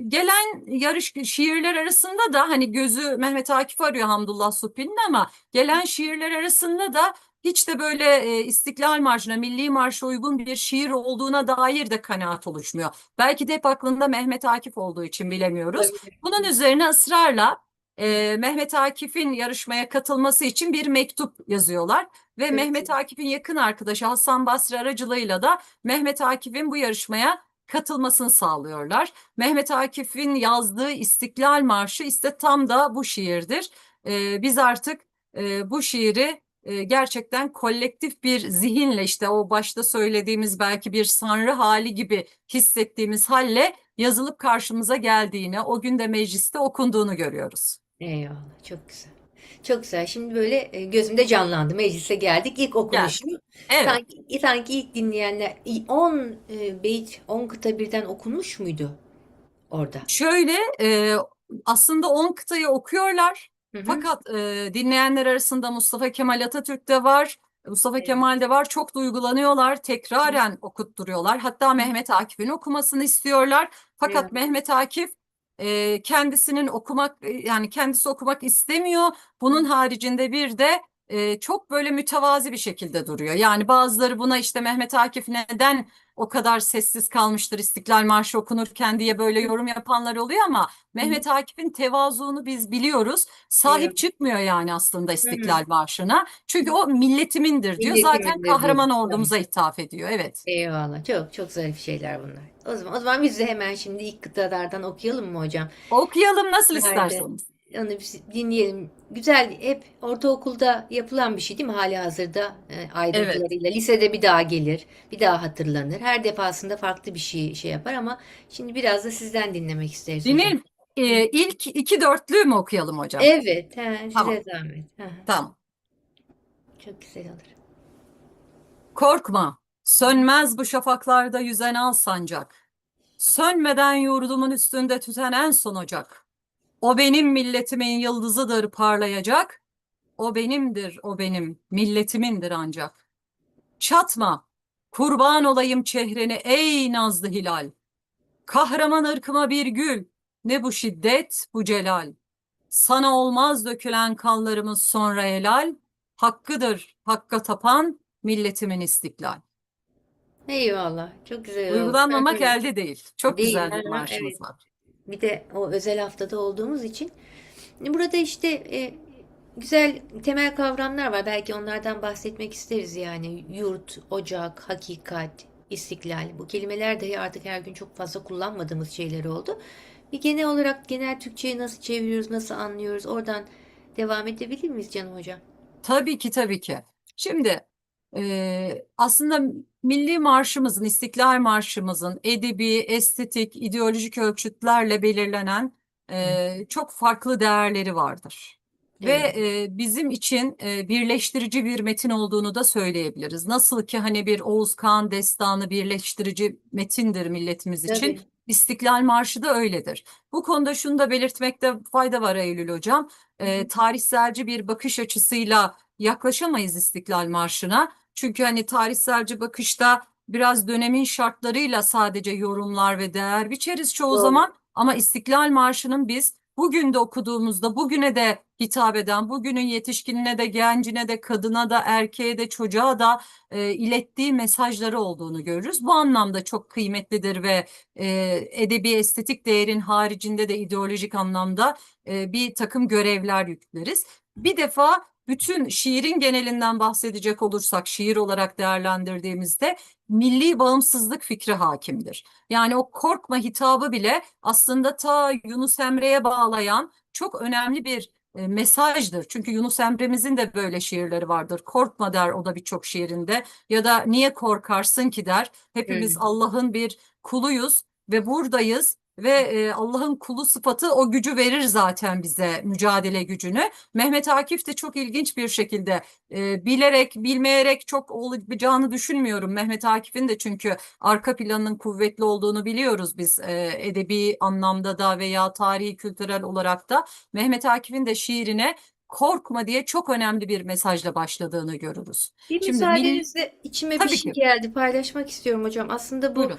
Speaker 2: gelen şiirler arasında da hani gözü Mehmet Akif arıyor Hamdullah Suphi'nin, ama gelen şiirler arasında da hiç de böyle İstiklal Marşı'na, Milli Marş'a uygun bir şiir olduğuna dair de kanaat oluşmuyor. Belki de hep aklında Mehmet Akif olduğu için bilemiyoruz.
Speaker 1: Olabilir.
Speaker 2: Bunun üzerine ısrarla Mehmet Akif'in yarışmaya katılması için bir mektup yazıyorlar. Ve
Speaker 1: Çok
Speaker 2: Mehmet
Speaker 1: güzel.
Speaker 2: Akif'in yakın arkadaşı Hasan Basri aracılığıyla da Mehmet Akif'in bu yarışmaya katılmasını sağlıyorlar. Mehmet Akif'in yazdığı İstiklal Marşı işte tam da bu şiirdir. Biz artık bu şiiri gerçekten kolektif bir zihinle, işte o başta söylediğimiz belki bir sanrı hali gibi hissettiğimiz halle yazılıp karşımıza geldiğini, o gün de mecliste okunduğunu görüyoruz.
Speaker 1: Eyvallah. Çok güzel. Çok güzel. Şimdi böyle gözümde canlandı. Meclise geldik. İlk
Speaker 2: Gel.
Speaker 1: okunuşu.
Speaker 2: Evet.
Speaker 1: Sanki ilk dinleyenler 10 beyit, 10 kıta birden okunmuş muydu orada?
Speaker 2: Şöyle aslında 10 kıtayı okuyorlar.
Speaker 1: Hı hı.
Speaker 2: Fakat dinleyenler arasında Mustafa Kemal Atatürk de var. Mustafa
Speaker 1: Evet.
Speaker 2: Kemal de var. Çok duygulanıyorlar.
Speaker 1: Hı
Speaker 2: Tekraren okutturuyorlar. Hatta
Speaker 1: hı.
Speaker 2: Mehmet Akif'in okumasını istiyorlar. Fakat
Speaker 1: Eyvallah.
Speaker 2: Mehmet Akif kendisinin yani kendisi okumak istemiyor. Bunun haricinde bir de çok böyle mütevazi bir şekilde duruyor. Yani bazıları buna işte Mehmet Akif neden o kadar sessiz kalmıştır İstiklal Marşı okunurken diye böyle yorum yapanlar oluyor, ama
Speaker 1: Hı hı.
Speaker 2: Mehmet Akif'in tevazuunu biz biliyoruz. Sahip
Speaker 1: Eyvallah.
Speaker 2: çıkmıyor yani aslında
Speaker 1: Hı hı.
Speaker 2: İstiklal Marşı'na. Çünkü o milletimindir diyor. Zaten
Speaker 1: Milletimindir diyor.
Speaker 2: kahraman
Speaker 1: Tamam.
Speaker 2: ordumuza hitap ediyor. Evet.
Speaker 1: Eyvallah. Çok çok zarif şeyler bunlar. O zaman biz de hemen şimdi ilk kıtalardan okuyalım mı hocam?
Speaker 2: Okuyalım nasıl
Speaker 1: Nerede?
Speaker 2: isterseniz.
Speaker 1: Onu bir dinleyelim. Güzel, hep ortaokulda yapılan bir şey değil mi? Halihazırda
Speaker 2: Evet.
Speaker 1: ayrıntılarıyla. Lisede bir daha gelir, bir daha hatırlanır. Her defasında farklı bir şey yapar ama şimdi biraz da sizden dinlemek isteriz hocam.
Speaker 2: Dinleyelim.
Speaker 1: Hı.
Speaker 2: İlk iki dörtlüğü mü okuyalım hocam?
Speaker 1: Evet, size
Speaker 2: Tamam.
Speaker 1: zahmet.
Speaker 2: Tamam.
Speaker 1: Çok güzel olur.
Speaker 2: Korkma. Sönmez bu şafaklarda yüzen al sancak. Sönmeden yurdumun üstünde tüten en son ocak. O benim milletimin yıldızıdır parlayacak. O benimdir, o benim, milletimindir ancak. Çatma, kurban olayım çehreni ey nazlı hilal. Kahraman ırkıma bir gül, ne bu şiddet, bu celal. Sana olmaz dökülen kanlarımız sonra helal. Hakkıdır, hakka tapan milletimin istiklal.
Speaker 1: Eyvallah. Çok güzel oldu.
Speaker 2: Uygulanmamak elde değil. Çok
Speaker 1: Değil.
Speaker 2: güzel bir
Speaker 1: Evet.
Speaker 2: marşımız var.
Speaker 1: Bir de o özel haftada olduğumuz için. Burada işte güzel temel kavramlar var. Belki onlardan bahsetmek isteriz yani. Yurt, ocak, hakikat, istiklal. Bu kelimeler dahi artık her gün çok fazla kullanmadığımız şeyler oldu. Bir genel olarak genel Türkçe'ye nasıl çeviriyoruz, nasıl anlıyoruz? Oradan devam edebilir miyiz canım hocam?
Speaker 2: Tabii ki tabii ki. Şimdi aslında Milli Marşımızın, İstiklal Marşımızın edebi, estetik, ideolojik ölçütlerle belirlenen çok farklı değerleri vardır. Ve
Speaker 1: Evet.
Speaker 2: bizim için birleştirici bir metin olduğunu da söyleyebiliriz. Nasıl ki hani bir Oğuz Kağan destanı birleştirici metindir milletimiz için,
Speaker 1: Tabii.
Speaker 2: İstiklal Marşı da öyledir. Bu konuda şunu da belirtmekte fayda var Eylül Hocam,
Speaker 1: Hı hı.
Speaker 2: tarihselci bir bakış açısıyla yaklaşamayız İstiklal Marşı'na. Çünkü hani tarihselci bakışta biraz dönemin şartlarıyla sadece yorumlar ve değer biçeriz çoğu
Speaker 1: Doğru.
Speaker 2: zaman. Ama İstiklal Marşı'nın biz bugün de okuduğumuzda bugüne de hitap eden, bugünün yetişkinine de, gencine de, kadına da, erkeğe de, çocuğa da ilettiği mesajları olduğunu görürüz. Bu anlamda çok kıymetlidir ve edebi estetik değerin haricinde de ideolojik anlamda bir takım görevler yükleriz. Bir defa bütün şiirin genelinden bahsedecek olursak, şiir olarak değerlendirdiğimizde milli bağımsızlık fikri hakimdir. Yani o korkma hitabı bile aslında ta Yunus Emre'ye bağlayan çok önemli bir mesajdır. Çünkü Yunus Emre'mizin de böyle şiirleri vardır. Korkma der o da birçok şiirinde, ya da niye korkarsın ki der. Hepimiz
Speaker 1: Hı.
Speaker 2: Allah'ın bir kuluyuz ve buradayız ve Allah'ın kulu sıfatı o gücü verir zaten bize, mücadele gücünü. Mehmet Akif de çok ilginç bir şekilde bilerek, bilmeyerek çok olacağını düşünmüyorum. Mehmet Akif'in de çünkü arka planının kuvvetli olduğunu biliyoruz biz, edebi anlamda da veya tarihi kültürel olarak da. Mehmet Akif'in de şiirine korkma diye çok önemli bir mesajla başladığını görürüz.
Speaker 1: Bir
Speaker 2: Şimdi milli,
Speaker 1: müsaadenizle içime bir
Speaker 2: tabii
Speaker 1: şey
Speaker 2: ki,
Speaker 1: geldi, paylaşmak istiyorum hocam. Aslında bu
Speaker 2: buyurun.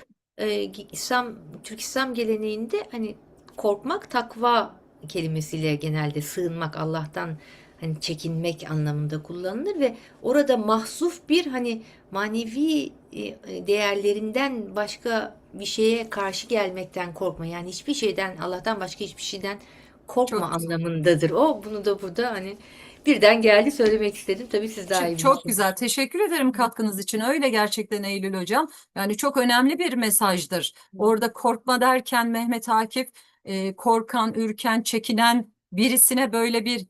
Speaker 1: Türk İslam geleneğinde hani korkmak takva kelimesiyle genelde sığınmak, Allah'tan hani çekinmek anlamında kullanılır ve orada mahzuf bir hani manevi değerlerinden başka bir şeye karşı gelmekten korkma. Yani hiçbir şeyden, Allah'tan başka hiçbir şeyden korkma
Speaker 2: Çok güzel.
Speaker 1: anlamındadır. O bunu da burada hani birden geldi, söylemek istedim. Tabii siz daha iyi
Speaker 2: Çok
Speaker 1: bilirsiniz.
Speaker 2: güzel. Teşekkür ederim katkınız için. Öyle gerçekten Eylül Hocam. Yani çok önemli bir mesajdır. Orada korkma derken Mehmet Akif korkan, ürken, çekinen birisine böyle bir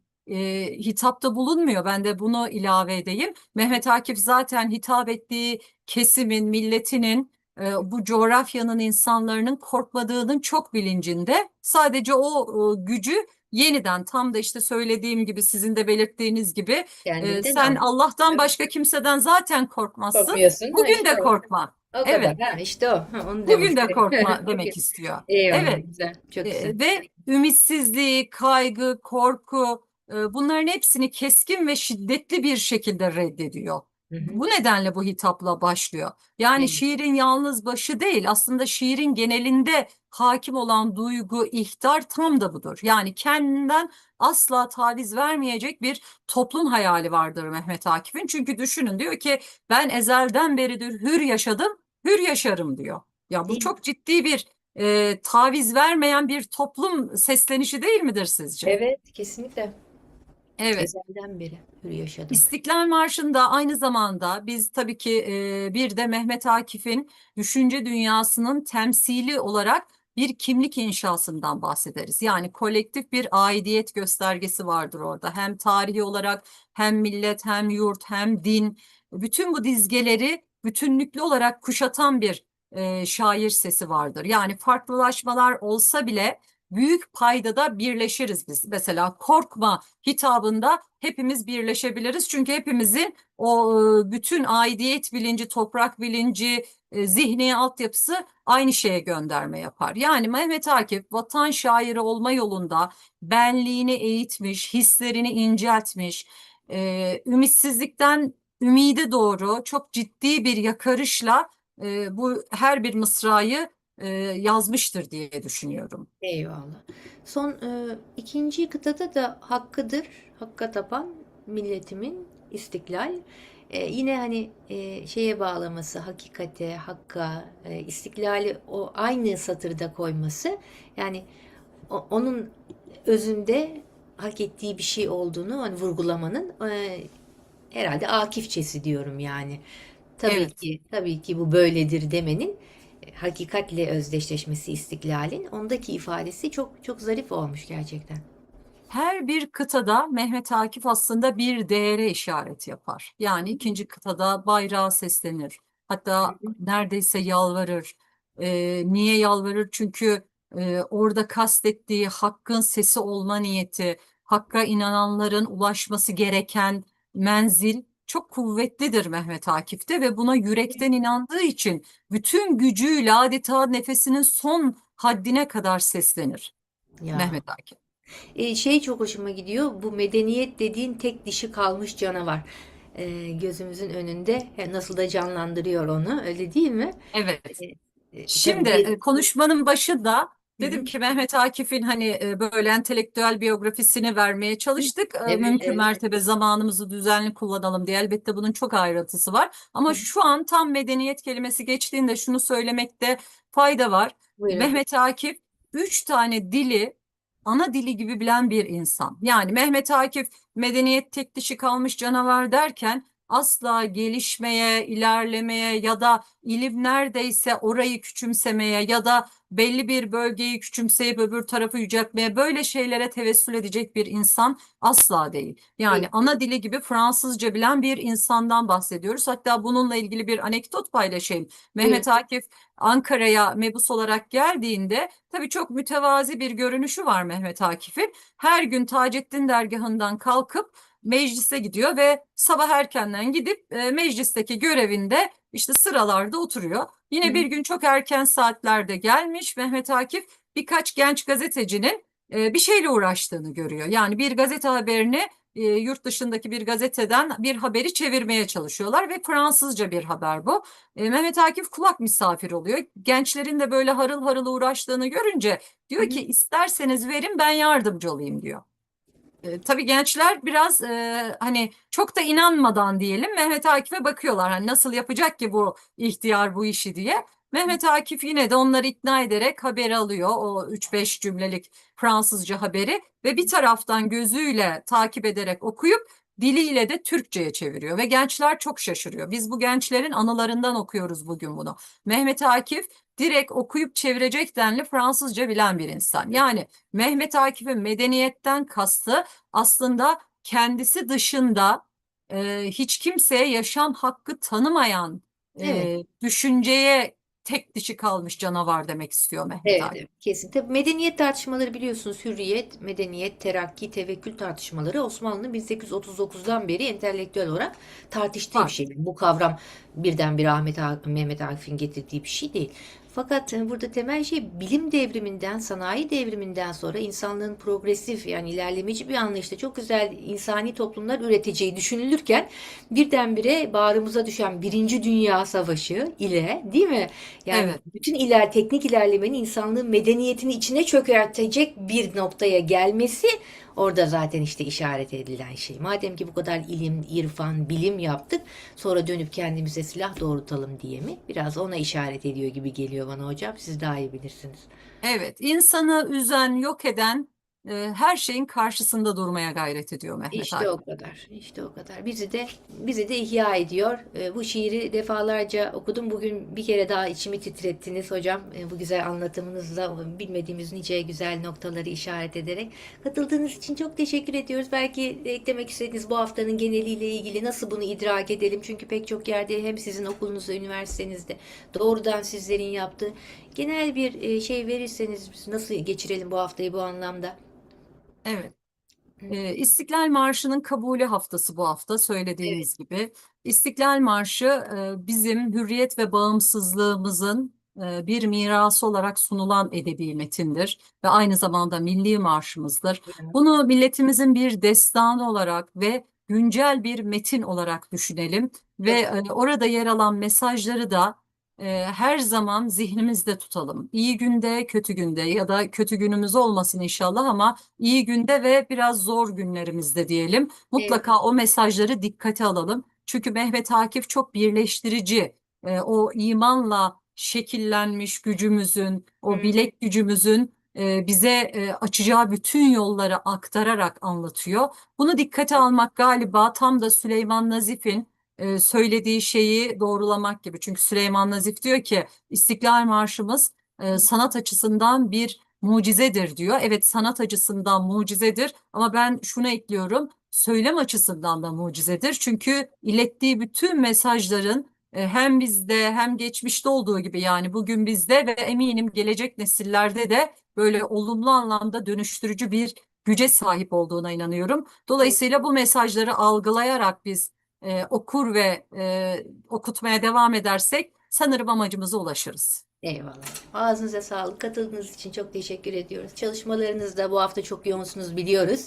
Speaker 2: hitapta bulunmuyor. Ben de bunu ilave edeyim. Mehmet Akif zaten hitap ettiği kesimin, milletinin, bu coğrafyanın insanların korkmadığının çok bilincinde. Sadece o gücü yeniden, tam da işte söylediğim gibi, sizin de belirttiğiniz gibi,
Speaker 1: Kendinden
Speaker 2: sen
Speaker 1: al.
Speaker 2: Allah'tan
Speaker 1: Tabii.
Speaker 2: başka kimseden zaten korkmazsın.
Speaker 1: Korkmuyorsun. Ha
Speaker 2: Bugün
Speaker 1: işte
Speaker 2: de
Speaker 1: o.
Speaker 2: korkma.
Speaker 1: O kadar.
Speaker 2: Evet,
Speaker 1: Ha işte o. Ha, onu demek
Speaker 2: bugün de
Speaker 1: istedim.
Speaker 2: korkma demek
Speaker 1: Okey.
Speaker 2: istiyor.
Speaker 1: Eyvallah.
Speaker 2: Evet.
Speaker 1: Güzel. Çok güzel.
Speaker 2: Ve ümitsizliği, kaygı, korku, bunların hepsini keskin ve şiddetli bir şekilde reddediyor.
Speaker 1: Hı hı.
Speaker 2: Bu nedenle bu hitapla başlıyor. Yani
Speaker 1: Evet.
Speaker 2: şiirin yalnız başı değil, aslında şiirin genelinde hakim olan duygu, ihtar tam da budur. Yani kendinden asla taviz vermeyecek bir toplum hayali vardır Mehmet Akif'in. Çünkü düşünün, diyor ki ben ezelden beridir hür yaşadım, hür yaşarım diyor. Ya bu
Speaker 1: Değil mi?
Speaker 2: çok ciddi bir taviz vermeyen bir toplum seslenişi değil midir sizce?
Speaker 1: Evet. Kesinlikle.
Speaker 2: Evet.
Speaker 1: Ezelden beri hür yaşadım.
Speaker 2: İstiklal Marşı'nda aynı zamanda biz tabii ki bir de Mehmet Akif'in düşünce dünyasının temsili olarak bir kimlik inşasından bahsederiz. Yani kolektif bir aidiyet göstergesi vardır orada. Hem tarihi olarak, hem millet, hem yurt, hem din. Bütün bu dizgeleri bütünlüklü olarak kuşatan bir şair sesi vardır. Yani farklılaşmalar olsa bile büyük paydada birleşiriz biz. Mesela korkma hitabında hepimiz birleşebiliriz. Çünkü hepimizin o bütün aidiyet bilinci, toprak bilinci, zihni altyapısı aynı şeye gönderme yapar. Yani Mehmet Akif vatan şairi olma yolunda benliğini eğitmiş, hislerini inceltmiş, ümitsizlikten ümide doğru çok ciddi bir yakarışla bu her bir mısrayı yazmıştır diye düşünüyorum.
Speaker 1: Eyvallah. Son ikinci kıtada da hakkıdır, hakka tapan milletimin istiklal. Yine hani şeye bağlaması, hakikate, hakka, istiklali o aynı satırda koyması. Yani onun özünde hak ettiği bir şey olduğunu hani vurgulamanın herhalde Akifçesi diyorum yani. Tabii
Speaker 2: Evet.
Speaker 1: ki, tabii ki bu böyledir demenin hakikatle özdeşleşmesi istiklalin ondaki ifadesi çok çok zarif olmuş gerçekten.
Speaker 2: Her bir kıtada Mehmet Akif aslında bir değere işaret yapar. Yani ikinci kıtada bayrağa seslenir.
Speaker 1: Hı
Speaker 2: Hatta
Speaker 1: hı.
Speaker 2: neredeyse yalvarır. Niye yalvarır? Çünkü orada kastettiği hakkın sesi olma niyeti, hakka inananların ulaşması gereken menzil çok kuvvetlidir Mehmet Akif'te ve buna yürekten inandığı için bütün gücüyle adeta nefesinin son haddine kadar seslenir
Speaker 1: Ya
Speaker 2: Mehmet Akif.
Speaker 1: şey çok hoşuma gidiyor. Bu medeniyet dediğin tek dişi kalmış canavar. Gözümüzün önünde nasıl da canlandırıyor onu, öyle değil mi?
Speaker 2: Evet.
Speaker 1: E,
Speaker 2: Şimdi
Speaker 1: tabii bir.
Speaker 2: konuşmanın başında
Speaker 1: Hı
Speaker 2: dedim
Speaker 1: hı.
Speaker 2: ki Mehmet Akif'in hani böyle entelektüel biyografisini vermeye çalıştık.
Speaker 1: Evet,
Speaker 2: Mümkün
Speaker 1: evet.
Speaker 2: mertebe zamanımızı düzenli kullanalım diye. Elbette bunun çok ayrıntısı var. Ama şu an tam medeniyet kelimesi geçtiğinde şunu söylemekte fayda var.
Speaker 1: Buyurun.
Speaker 2: Mehmet Akif üç tane dili ana dili gibi bilen bir insan. Yani Mehmet Akif medeniyet tek dişi kalmış canavar derken asla gelişmeye, ilerlemeye ya da ilim neredeyse orayı küçümsemeye ya da belli bir bölgeyi küçümseyip öbür tarafı yüceltmeye, böyle şeylere tevessül edecek bir insan asla değil. Yani
Speaker 1: Değil.
Speaker 2: ana dili gibi Fransızca bilen bir insandan bahsediyoruz. Hatta bununla ilgili bir anekdot paylaşayım.
Speaker 1: Buyurun.
Speaker 2: Mehmet Akif Ankara'ya mebus olarak geldiğinde tabii çok mütevazi bir görünüşü var Mehmet Akif'in. Her gün Taceddin dergahından kalkıp meclise gidiyor ve sabah erkenden gidip meclisteki görevinde işte sıralarda oturuyor.
Speaker 1: Hı
Speaker 2: Yine bir
Speaker 1: hı.
Speaker 2: gün çok erken saatlerde gelmiş Mehmet Akif, birkaç genç gazetecinin bir şeyle uğraştığını görüyor. Yani bir gazete haberini, yurt dışındaki bir gazeteden bir haberi çevirmeye çalışıyorlar ve Fransızca bir haber bu. Mehmet Akif kulak misafir oluyor. Gençlerin de böyle harıl harıl uğraştığını görünce
Speaker 1: Hı
Speaker 2: diyor
Speaker 1: hı.
Speaker 2: ki isterseniz verin, ben yardımcı olayım diyor. Tabii gençler biraz hani çok da inanmadan diyelim Mehmet Akif'e bakıyorlar. Hani nasıl yapacak ki bu ihtiyar bu işi diye. Mehmet Akif yine de onları ikna ederek haberi alıyor. O 3-5 cümlelik Fransızca haberi ve bir taraftan gözüyle takip ederek okuyup diliyle de Türkçe'ye çeviriyor ve gençler çok şaşırıyor. Biz bu gençlerin anılarından okuyoruz bugün bunu. Mehmet Akif direkt okuyup çevirecek denli Fransızca bilen bir insan. Yani Mehmet Akif'in medeniyetten kastı aslında kendisi dışında hiç kimseye yaşam hakkı tanımayan,
Speaker 1: Evet.
Speaker 2: düşünceye tek dişi kalmış canavar demek istiyor Mehmet
Speaker 1: Evet,
Speaker 2: Akif.
Speaker 1: evet, kesin. Tabii medeniyet tartışmaları biliyorsunuz, hürriyet, medeniyet, terakki, tevekkül tartışmaları Osmanlı'nın 1839'dan beri entelektüel olarak tartıştığı bir
Speaker 2: Var.
Speaker 1: şey. Bu kavram birdenbire Mehmet Akif'in getirdiği bir şey değil. Fakat burada temel şey bilim devriminden, sanayi devriminden sonra insanlığın progresif yani ilerlemeci bir anlayışla çok güzel insani toplumlar üreteceği düşünülürken birdenbire bağrımıza düşen Birinci Dünya Savaşı ile, değil mi? Yani
Speaker 2: Evet.
Speaker 1: bütün teknik ilerlemenin insanlığın medeniyetini içine çökertecek bir noktaya gelmesi orada zaten işte işaret edilen şey. Madem ki bu kadar ilim, irfan, bilim yaptık, sonra dönüp kendimize silah doğrultalım diye mi? Biraz ona işaret ediyor gibi geliyor bana hocam. Siz daha iyi bilirsiniz.
Speaker 2: Evet. İnsanı üzen, yok eden her şeyin karşısında durmaya gayret ediyor Mehmet
Speaker 1: İşte
Speaker 2: Akif.
Speaker 1: o kadar. İşte o kadar. Bizi de ihya ediyor. Bu şiiri defalarca okudum. Bugün bir kere daha içimi titrettiniz hocam. Bu güzel anlatımınızla bilmediğimiz nice güzel noktaları işaret ederek. Katıldığınız için çok teşekkür ediyoruz. Belki eklemek istediğiniz bu haftanın geneliyle ilgili nasıl bunu idrak edelim? Çünkü pek çok yerde hem sizin okulunuzda, üniversitenizde doğrudan sizlerin yaptığı genel bir şey verirseniz nasıl geçirelim bu haftayı bu anlamda?
Speaker 2: Evet. İstiklal Marşı'nın kabulü haftası bu hafta
Speaker 1: Evet.
Speaker 2: söylediğiniz gibi. İstiklal Marşı bizim hürriyet ve bağımsızlığımızın bir mirası olarak sunulan edebi metindir ve aynı zamanda milli marşımızdır. Bunu milletimizin bir destanı olarak ve güncel bir metin olarak düşünelim ve
Speaker 1: Çok
Speaker 2: orada yer alan mesajları da her zaman zihnimizde tutalım. İyi günde, kötü günde ya da kötü günümüz olmasın inşallah ama iyi günde ve biraz zor günlerimizde diyelim.
Speaker 1: evet.
Speaker 2: Mutlaka o mesajları dikkate alalım. Çünkü Mehmet Akif çok birleştirici. O imanla şekillenmiş gücümüzün, o
Speaker 1: Hı.
Speaker 2: bilek gücümüzün bize açacağı bütün yolları aktararak anlatıyor. Bunu dikkate almak galiba tam da Süleyman Nazif'in söylediği şeyi doğrulamak gibi. Çünkü Süleyman Nazif diyor ki İstiklal Marşımız sanat açısından bir mucizedir diyor. Evet, sanat açısından mucizedir ama ben şunu ekliyorum. Söylem açısından da mucizedir. Çünkü ilettiği bütün mesajların hem bizde hem geçmişte olduğu gibi, yani bugün bizde ve eminim gelecek nesillerde de böyle olumlu anlamda dönüştürücü bir güce sahip olduğuna inanıyorum. Dolayısıyla bu mesajları algılayarak biz okur ve okutmaya devam edersek sanırım amacımıza ulaşırız.
Speaker 1: Eyvallah. Ağzınıza sağlık. Katıldığınız için çok teşekkür ediyoruz. Çalışmalarınızda bu hafta çok yoğunsunuz biliyoruz.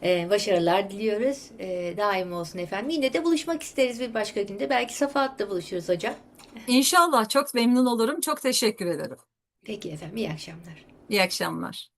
Speaker 1: Başarılar diliyoruz. Daim olsun efendim. Yine de buluşmak isteriz bir başka günde. Belki Safahat'ta buluşuruz hocam.
Speaker 2: İnşallah çok memnun olurum. Çok teşekkür ederim.
Speaker 1: Peki efendim. İyi akşamlar.
Speaker 2: İyi akşamlar.